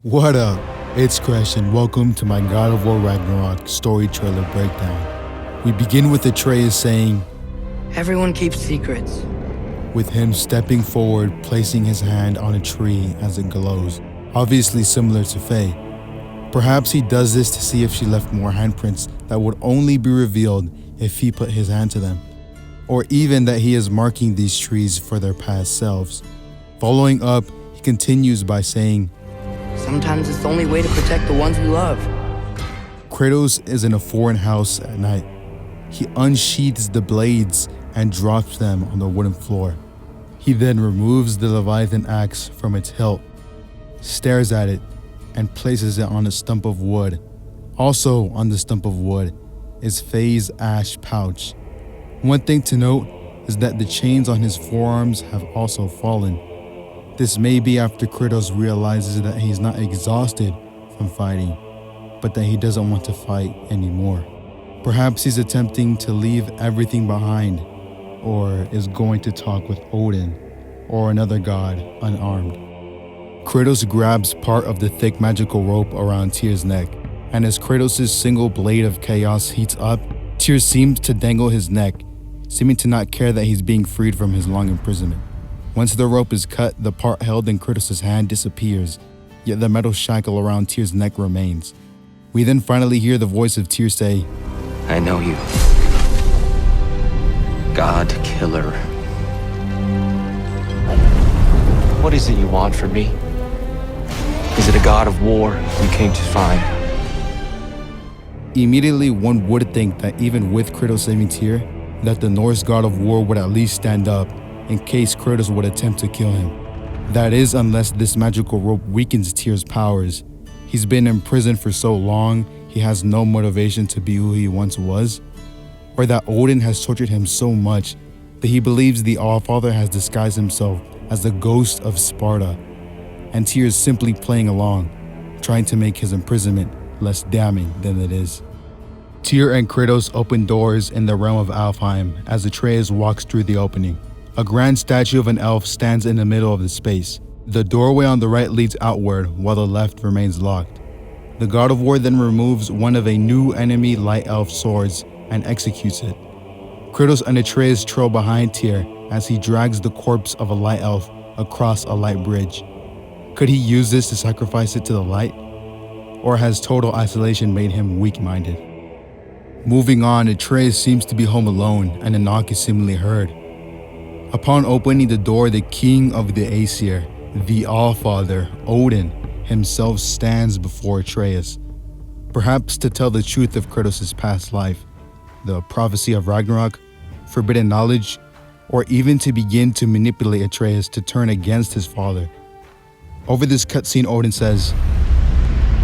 What up? It's Crash and welcome to my God of War Ragnarok story trailer breakdown. We begin with Atreus saying, "Everyone keeps secrets." with him stepping forward, placing his hand on a tree as it glows, obviously similar to Faye. Perhaps he does this to see if she left more handprints that would only be revealed if he put his hand to them, or even that he is marking these trees for their past selves. Following up, he continues by saying, Sometimes it's the only way to protect the ones we love. Kratos is in a foreign house at night. He unsheathes the blades and drops them on the wooden floor. He then removes the Leviathan axe from its hilt, stares at it, and places it on a stump of wood. Also on the stump of wood is Faye's ash pouch. One thing to note is that the chains on his forearms have also fallen. This may be after Kratos realizes that he's not exhausted from fighting, but that he doesn't want to fight anymore. Perhaps he's attempting to leave everything behind, or is going to talk with Odin or another god unarmed. Kratos grabs part of the thick magical rope around Tyr's neck, and as Kratos' single blade of chaos heats up, Tyr seems to dangle his neck, seeming to not care that he's being freed from his long imprisonment. Once the rope is cut, the part held in Kratos' hand disappears, yet the metal shackle around Tyr's neck remains. We then finally hear the voice of Tyr say, I know you. God Killer. What is it you want from me? Is it a god of war you came to find? Immediately one would think that even with Kratos saving Tyr, that the Norse god of war would at least stand up in case Kratos would attempt to kill him. That is, unless this magical rope weakens Tyr's powers. He's been in prison for so long, he has no motivation to be who he once was, or that Odin has tortured him so much that he believes the Allfather has disguised himself as the ghost of Sparta, and Tyr is simply playing along, trying to make his imprisonment less damning than it is. Tyr and Kratos open doors in the realm of Alfheim as Atreus walks through the opening. A grand statue of an elf stands in the middle of the space. The doorway on the right leads outward while the left remains locked. The god of war then removes one of a new enemy light elf swords and executes it. Kratos and Atreus trail behind Tyr as he drags the corpse of a light elf across a light bridge. Could he use this to sacrifice it to the light? Or has total isolation made him weak-minded? Moving on, Atreus seems to be home alone and a knock is seemingly heard. Upon opening the door, the king of the Aesir, the Allfather, Odin, himself stands before Atreus, perhaps to tell the truth of Kratos' past life, the prophecy of Ragnarok, forbidden knowledge, or even to begin to manipulate Atreus to turn against his father. Over this cutscene, Odin says,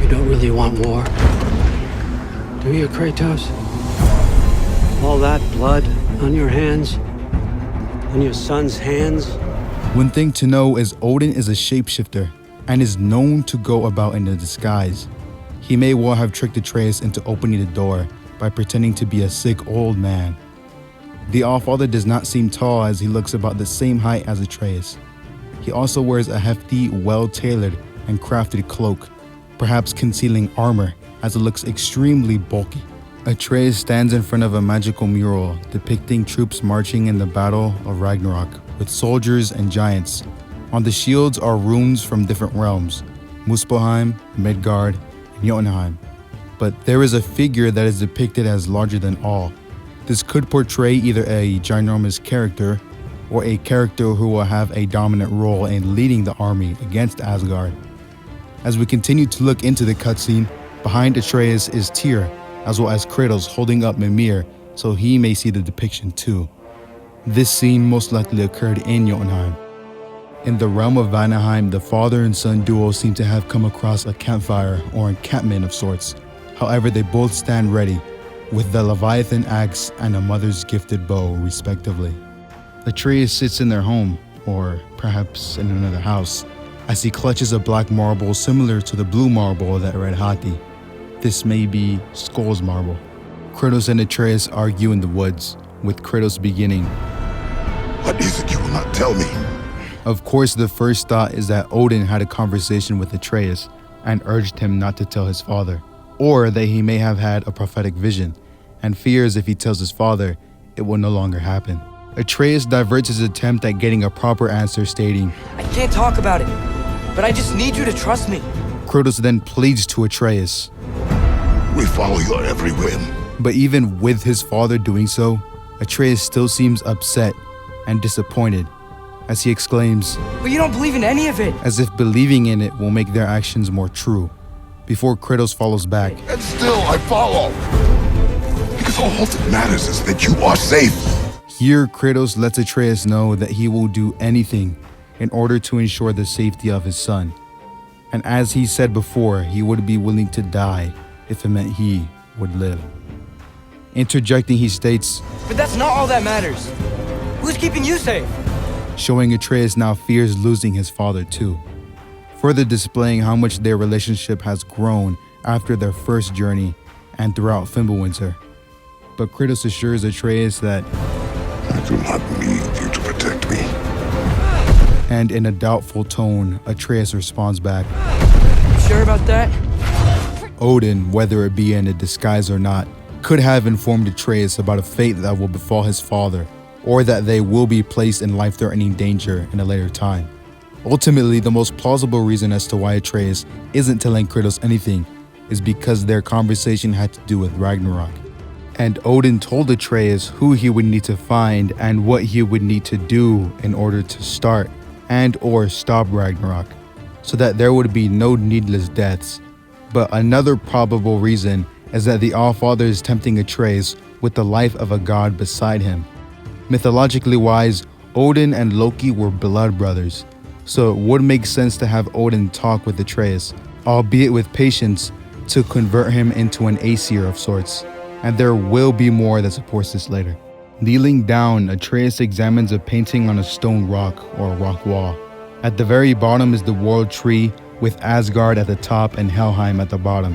You don't really want war, do you, Kratos? All that blood on your hands? On your son's hands? One thing to know is Odin is a shapeshifter and is known to go about in a disguise. He may well have tricked Atreus into opening the door by pretending to be a sick old man. The Allfather does not seem tall as he looks about the same height as Atreus. He also wears a hefty, well-tailored and crafted cloak, perhaps concealing armor as it looks extremely bulky. Atreus stands in front of a magical mural depicting troops marching in the Battle of Ragnarok with soldiers and giants. On the shields are runes from different realms, Muspelheim, Midgard, and Jotunheim. But there is a figure that is depicted as larger than all. This could portray either a ginormous character or a character who will have a dominant role in leading the army against Asgard. As we continue to look into the cutscene, behind Atreus is Tyr, as well as Kratos holding up Mimir so he may see the depiction too. This scene most likely occurred in Jotunheim. In the realm of Vanaheim, the father and son duo seem to have come across a campfire or encampment of sorts. However, they both stand ready, with the Leviathan axe and a mother's gifted bow, respectively. Atreus sits in their home, or perhaps in another house, as he clutches a black marble similar to the blue marble that read Hati. This may be Skull's marble. Kratos and Atreus argue in the woods, with Kratos beginning, What is it you will not tell me? Of course, the first thought is that Odin had a conversation with Atreus, and urged him not to tell his father, or that he may have had a prophetic vision, and fears if he tells his father, it will no longer happen. Atreus diverts his attempt at getting a proper answer, stating, I can't talk about it, but I just need you to trust me. Kratos then pleads to Atreus. We follow your every whim. But even with his father doing so, Atreus still seems upset and disappointed as he exclaims, But you don't believe in any of it. as if believing in it will make their actions more true, before Kratos follows back. And still I follow. Because all that matters is that you are safe. Here, Kratos lets Atreus know that he will do anything in order to ensure the safety of his son. And as he said before, he would be willing to die if it meant he would live. Interjecting, he states, But that's not all that matters. Who's keeping you safe? showing Atreus now fears losing his father too, further displaying how much their relationship has grown after their first journey and throughout Fimbulwinter. But Kratos assures Atreus that, I do not need you to protect me. and in a doubtful tone, Atreus responds back, You sure about that? Odin, whether it be in a disguise or not, could have informed Atreus about a fate that will befall his father, or that they will be placed in life-threatening danger in a later time. Ultimately, the most plausible reason as to why Atreus isn't telling Kratos anything is because their conversation had to do with Ragnarok. And Odin told Atreus who he would need to find and what he would need to do in order to start and or stop Ragnarok, so that there would be no needless deaths. But another probable reason is that the All-Father is tempting Atreus with the life of a god beside him. Mythologically wise, Odin and Loki were blood brothers, so it would make sense to have Odin talk with Atreus, albeit with patience, to convert him into an Aesir of sorts. And there will be more that supports this later. Kneeling down, Atreus examines a painting on a stone rock or rock wall. At the very bottom is the world tree with Asgard at the top and Helheim at the bottom.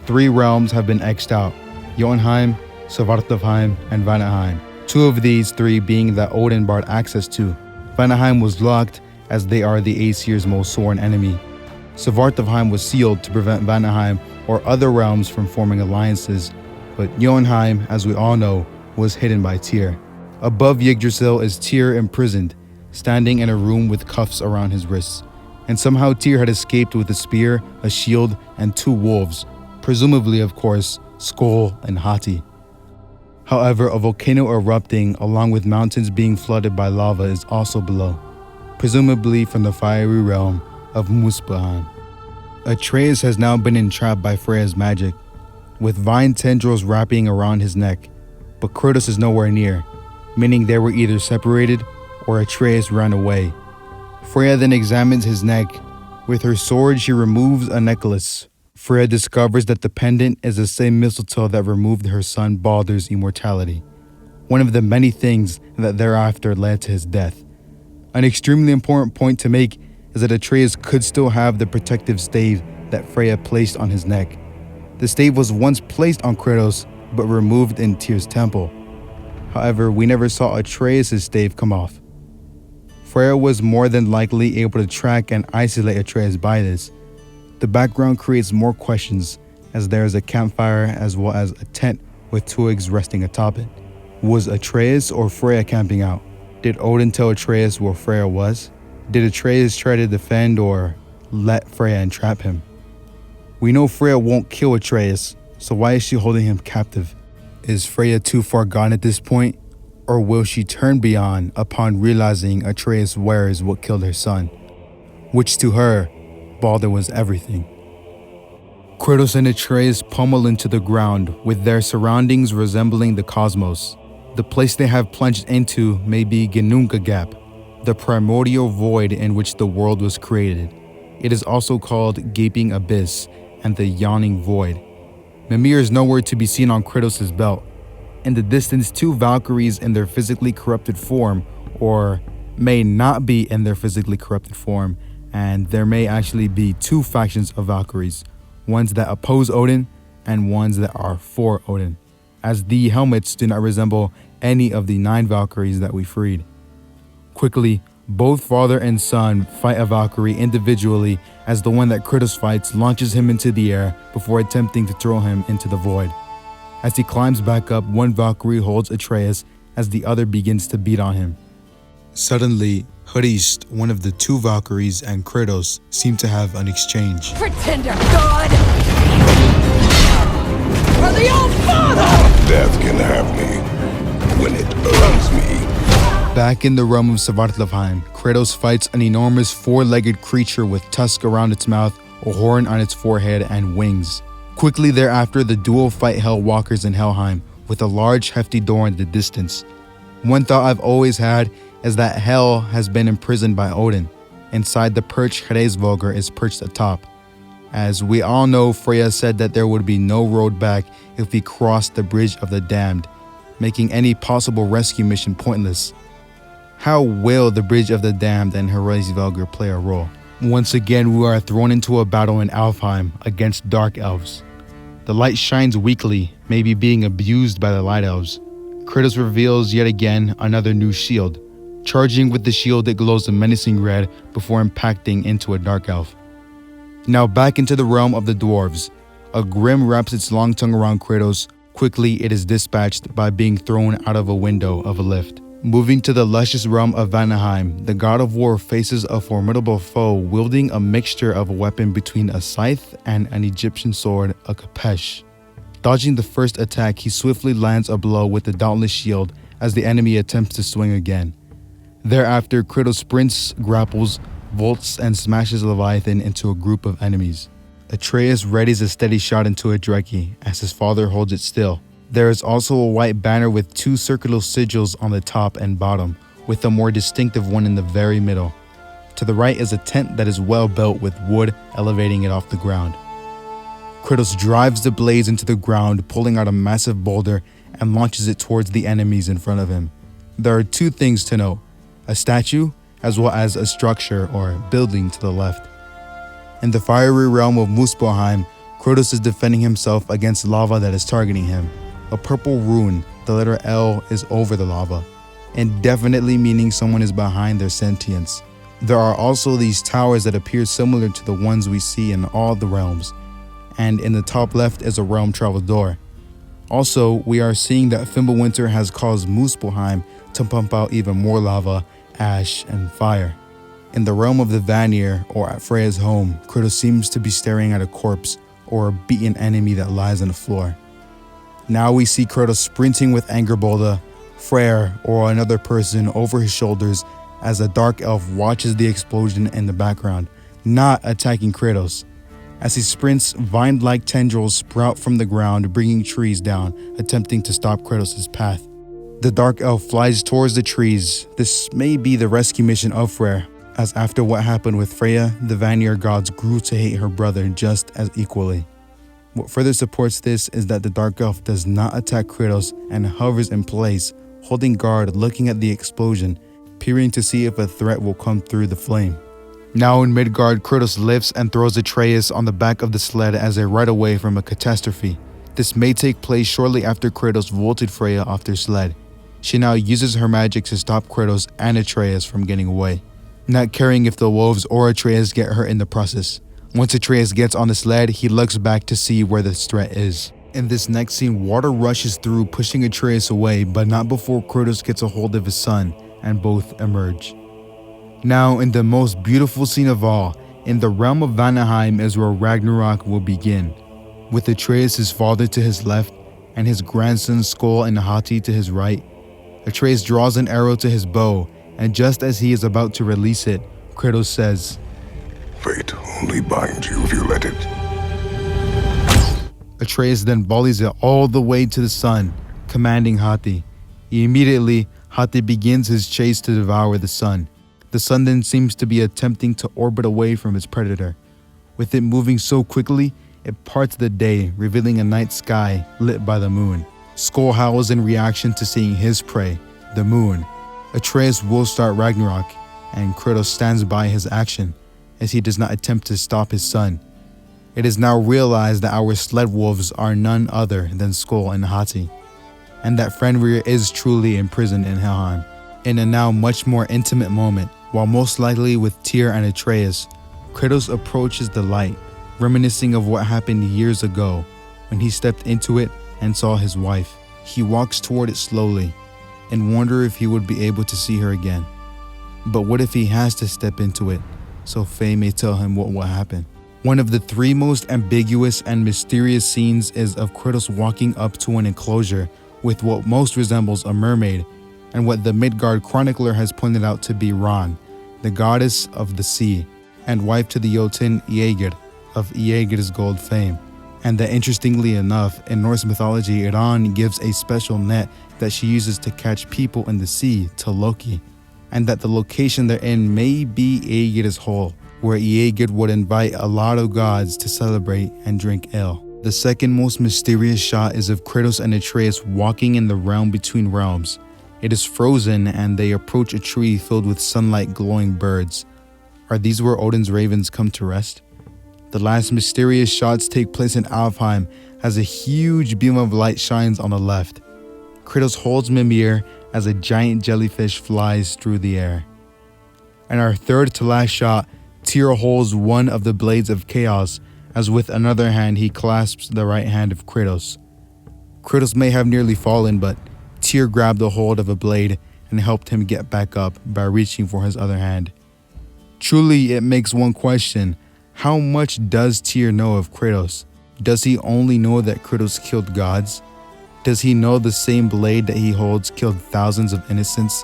3 realms have been X'd out: Jotunheim, Svartalfheim, and Vanaheim. 2 of these 3 being that Odin barred access to. Vanaheim was locked as they are the Aesir's most sworn enemy. Svartalfheim was sealed to prevent Vanaheim or other realms from forming alliances, but Jotunheim, as we all know, was hidden by Tyr. Above Yggdrasil is Tyr imprisoned, standing in a room with cuffs around his wrists. And somehow Tyr had escaped with a spear, a shield, and 2 wolves, presumably, of course, Skoll and Hati. However, a volcano erupting along with mountains being flooded by lava is also below, presumably from the fiery realm of Muspelheim. Atreus has now been entrapped by Freya's magic, with vine tendrils wrapping around his neck, but Kratos is nowhere near, meaning they were either separated or Atreus ran away. Freya then examines his neck. With her sword, she removes a necklace. Freya discovers that the pendant is the same mistletoe that removed her son Baldur's immortality, one of the many things that thereafter led to his death. An extremely important point to make is that Atreus could still have the protective stave that Freya placed on his neck. The stave was once placed on Kratos, but removed in Tyr's temple. However, we never saw Atreus' stave come off. Freya was more than likely able to track and isolate Atreus by this. The background creates more questions, as there is a campfire as well as a tent with twigs resting atop it. Was Atreus or Freya camping out? Did Odin tell Atreus where Freya was? Did Atreus try to defend or let Freya entrap him? We know Freya won't kill Atreus, so why is she holding him captive? Is Freya too far gone at this point? Or will she turn beyond upon realizing Atreus wears what killed her son? Which to her, Baldur was everything. Kratos and Atreus pummel into the ground, with their surroundings resembling the cosmos. The place they have plunged into may be Ginnungagap, Gap, the primordial void in which the world was created. It is also called Gaping Abyss and the Yawning Void. Mimir is nowhere to be seen on Kratos' belt. In the distance, 2 valkyries in their physically corrupted form, or may not be in their physically corrupted form, and there may actually be 2 factions of valkyries, ones that oppose Odin and ones that are for Odin, as the helmets do not resemble any of the 9 valkyries that we freed. Quickly, Both father and son fight a Valkyrie individually as the one that Kratos fights launches him into the air before attempting to throw him into the void. As he climbs back up, one Valkyrie holds Atreus as the other begins to beat on him. Suddenly, Hrist, one of the two Valkyries, and Kratos seem to have an exchange. Pretender god! For the old father! Death can have me when it earns me. Back in the realm of Svartalfheim, Kratos fights an enormous four-legged creature with tusks around its mouth, a horn on its forehead, and wings. Quickly thereafter, the duo fight Hell Walkers in Helheim with a large, hefty door in the distance. One thought I've always had is that Hell has been imprisoned by Odin. Inside the perch, Hreisvogr is perched atop. As we all know, Freya said that there would be no road back if we crossed the Bridge of the Damned, making any possible rescue mission pointless. How will the Bridge of the Damned and Hreisvogr play a role? Once again, we are thrown into a battle in Alfheim against Dark Elves. The light shines weakly, maybe being abused by the Light Elves. Kratos reveals yet again another new shield. Charging with the shield, it glows a menacing red before impacting into a Dark Elf. Now back into the realm of the dwarves. A Grim wraps its long tongue around Kratos. Quickly, it is dispatched by being thrown out of a window of a lift. Moving to the luscious realm of Vanaheim, the god of war faces a formidable foe wielding a mixture of a weapon between a scythe and an Egyptian sword, a kapesh. Dodging the first attack, he swiftly lands a blow with the dauntless shield as the enemy attempts to swing again. Thereafter, Kratos sprints, grapples, vaults, and smashes Leviathan into a group of enemies. Atreus readies a steady shot into a Dreki as his father holds it still. There is also a white banner with two circular sigils on the top and bottom, with a more distinctive one in the very middle. To the right is a tent that is well built with wood elevating it off the ground. Kratos drives the blades into the ground, pulling out a massive boulder and launches it towards the enemies in front of him. There are two things to note: a statue as well as a structure or building to the left. In the fiery realm of Muspelheim, Kratos is defending himself against lava that is targeting him. A purple rune, the letter L, is over the lava, indefinitely meaning someone is behind their sentience. There are also these towers that appear similar to the ones we see in all the realms, and in the top left is a realm travel door. Also, we are seeing that Fimbulwinter has caused Muspelheim to pump out even more lava, ash, and fire. In the realm of the Vanir, or at Freya's home, Kratos seems to be staring at a corpse or a beaten enemy that lies on the floor. Now we see Kratos sprinting with AngrBoda, Freya, or another person over his shoulders as a dark elf watches the explosion in the background, not attacking Kratos. As he sprints, vine-like tendrils sprout from the ground, bringing trees down, attempting to stop Kratos' path. The dark elf flies towards the trees. This may be the rescue mission of Freya, as after what happened with Freya, the Vanir gods grew to hate her brother just as equally. What further supports this is that the Dark Elf does not attack Kratos and hovers in place, holding guard, looking at the explosion, peering to see if a threat will come through the flame. Now in Midgard, Kratos lifts and throws Atreus on the back of the sled as they ride away from a catastrophe. This may take place shortly after Kratos vaulted Freya off their sled. She now uses her magic to stop Kratos and Atreus from getting away, not caring if the wolves or Atreus get hurt in the process. Once Atreus gets on the sled, he looks back to see where the threat is. In this next scene, water rushes through, pushing Atreus away, but not before Kratos gets a hold of his son, and both emerge. Now, in the most beautiful scene of all, in the realm of Vanaheim is where Ragnarok will begin, with Atreus, his father, to his left, and his grandson Skoll and Hati to his right. Atreus draws an arrow to his bow, and just as he is about to release it, Kratos says, Fate only binds you if you let it. Atreus then volleys it all the way to the sun, commanding Hati. Immediately, Hati begins his chase to devour the sun. The sun then seems to be attempting to orbit away from its predator. With it moving so quickly, it parts the day, revealing a night sky lit by the moon. Skoll howls in reaction to seeing his prey, the moon. Atreus will start Ragnarok, and Kratos stands by his action, as he does not attempt to stop his son. It is now realized that our sled wolves are none other than Skoll and Hati, and that Fenrir is truly imprisoned in Helheim. In a now much more intimate moment, While most likely with Tyr and Atreus, Kratos approaches the light, reminiscing of what happened years ago when he stepped into it and saw his wife. He walks toward it slowly and wonders if he would be able to see her again. But what if he has to step into it so Faye may tell him what will happen? One of the three most ambiguous and mysterious scenes is of Kratos walking up to an enclosure with what most resembles a mermaid and what the Midgard chronicler has pointed out to be Ran, the goddess of the sea and wife to the Jotun Aegir of Aegir's gold fame. And that interestingly enough, in Norse mythology, Ran gives a special net that she uses to catch people in the sea to Loki, and that the location they're in may be Aegir's hole, where Aegir would invite a lot of gods to celebrate and drink ale. The second most mysterious shot is of Kratos and Atreus walking in the realm between realms. It is frozen and they approach a tree filled with sunlight glowing birds. Are these where Odin's ravens come to rest? The last mysterious shots take place in Alfheim as a huge beam of light shines on the left. Kratos holds Mimir as a giant jellyfish flies through the air. And our third to last shot, Tyr holds one of the blades of chaos as with another hand he clasps the right hand of Kratos. Kratos may have nearly fallen, but Tyr grabbed a hold of a blade and helped him get back up by reaching for his other hand. Truly, it makes one question: how much does Tyr know of Kratos? Does he only know that Kratos killed gods? Does he know the same blade that he holds killed thousands of innocents?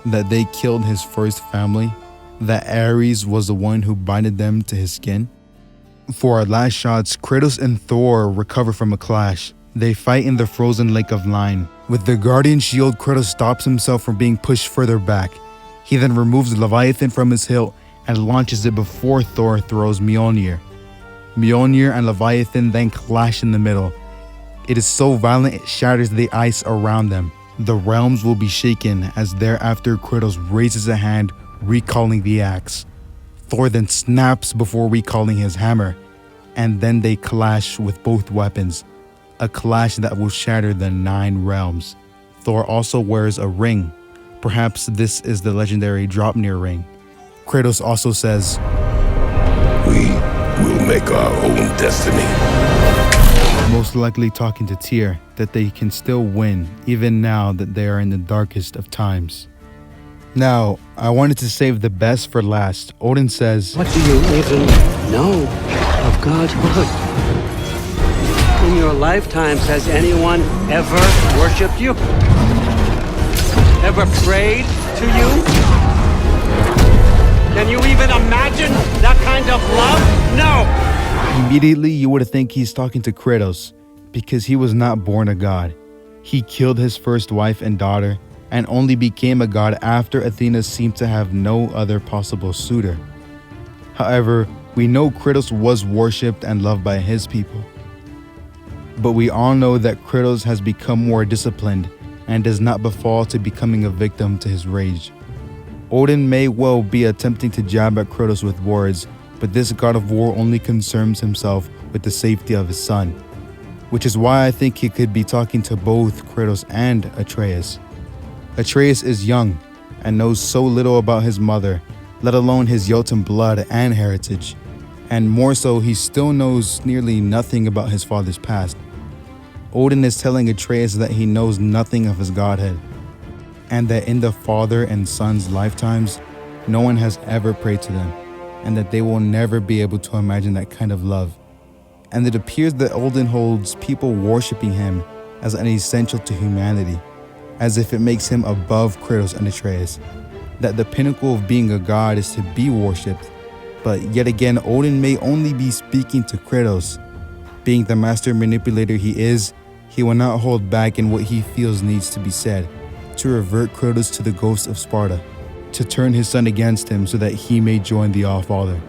That they killed his first family? That Ares was the one who binded them to his skin? For our last shots, Kratos and Thor recover from a clash. They fight in the frozen lake of Line. With the Guardian Shield, Kratos stops himself from being pushed further back. He then removes Leviathan from his hilt and launches it before Thor throws Mjolnir. Mjolnir and Leviathan then clash in the middle. It is so violent it shatters the ice around them. The realms will be shaken as thereafter Kratos raises a hand, recalling the axe. Thor then snaps before recalling his hammer, and then they clash with both weapons, a clash that will shatter the 9 realms. Thor also wears a ring. Perhaps this is the legendary Draupnir ring. Kratos also says, We will make our own destiny. most likely talking to Tyr, that they can still win even now that they are in the darkest of times. Now, I wanted to save the best for last. Odin says, What do you even know of godhood? In your lifetimes, has anyone ever worshipped you? Ever prayed to you? Can you even imagine that kind of love? No! Immediately you would think he's talking to Kratos, because he was not born a god. He killed his first wife and daughter, and only became a god after Athena seemed to have no other possible suitor. However, we know Kratos was worshipped and loved by his people. But we all know that Kratos has become more disciplined and does not befall to becoming a victim to his rage. Odin may well be attempting to jab at Kratos with words, but this god of war only concerns himself with the safety of his son, which is why I think he could be talking to both Kratos and Atreus. Atreus is young and knows so little about his mother, let alone his Jotun blood and heritage, and more so, he still knows nearly nothing about his father's past. Odin is telling Atreus that he knows nothing of his godhead, and that in the father and son's lifetimes, no one has ever prayed to them, and that they will never be able to imagine that kind of love. And it appears that Odin holds people worshipping him as an essential to humanity, as if it makes him above Kratos and Atreus, that the pinnacle of being a god is to be worshipped. But yet again, Odin may only be speaking to Kratos. Being the master manipulator he is, he will not hold back in what he feels needs to be said, to revert Kratos to the ghost of Sparta, to turn his son against him so that he may join the All-Father.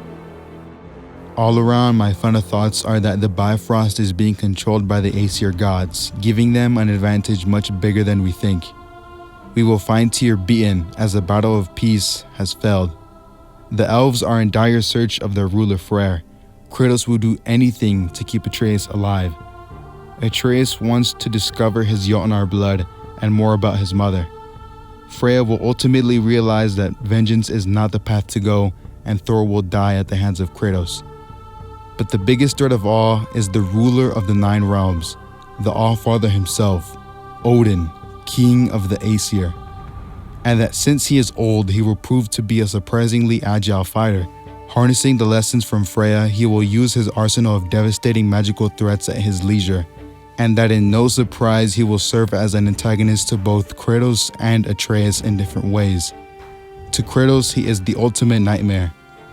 All around, my final thoughts are that the Bifrost is being controlled by the Aesir gods, giving them an advantage much bigger than we think. We will find Tyr beaten as the battle of peace has failed. The elves are in dire search of their ruler Freya. Kratos will do anything to keep Atreus alive. Atreus wants to discover his Jotnar blood and more about his mother. Freya will ultimately realize that vengeance is not the path to go, and Thor will die at the hands of Kratos. But the biggest threat of all is the ruler of the 9 realms, the All-Father himself, Odin, king of the Aesir. And that since he is old, he will prove to be a surprisingly agile fighter. Harnessing the lessons from Freya, he will use his arsenal of devastating magical threats at his leisure, and that in no surprise he will serve as an antagonist to both Kratos and Atreus in different ways. To Kratos, he is the ultimate nightmare,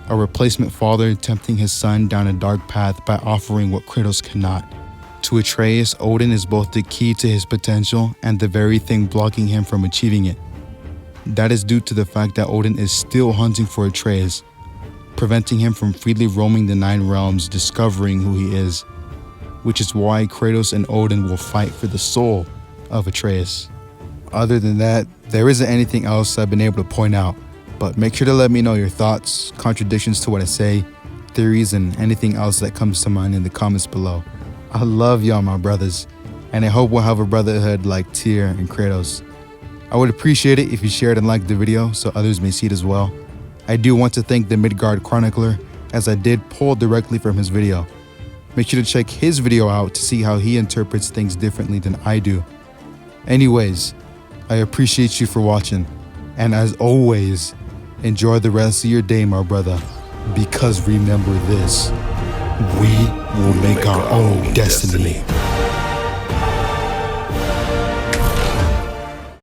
a replacement father tempting his son down a dark path by offering what Kratos cannot. To Atreus, Odin is both the key to his potential and the very thing blocking him from achieving it. That is due to the fact that Odin is still hunting for Atreus, preventing him from freely roaming the 9 realms, discovering who he is, which is why Kratos and Odin will fight for the soul of Atreus. Other than that, there isn't anything else I've been able to point out, but make sure to let me know your thoughts, contradictions to what I say, theories, and anything else that comes to mind in the comments below. I love y'all, my brothers, and I hope we'll have a brotherhood like Tyr and Kratos. I would appreciate it if you shared and liked the video so others may see it as well. I do want to thank the Midgard Chronicler, as I did pull directly from his video. Make sure to check his video out to see how he interprets things differently than I do. Anyways, I appreciate you for watching, and as always, enjoy the rest of your day, my brother, because remember this, we will make our own destiny.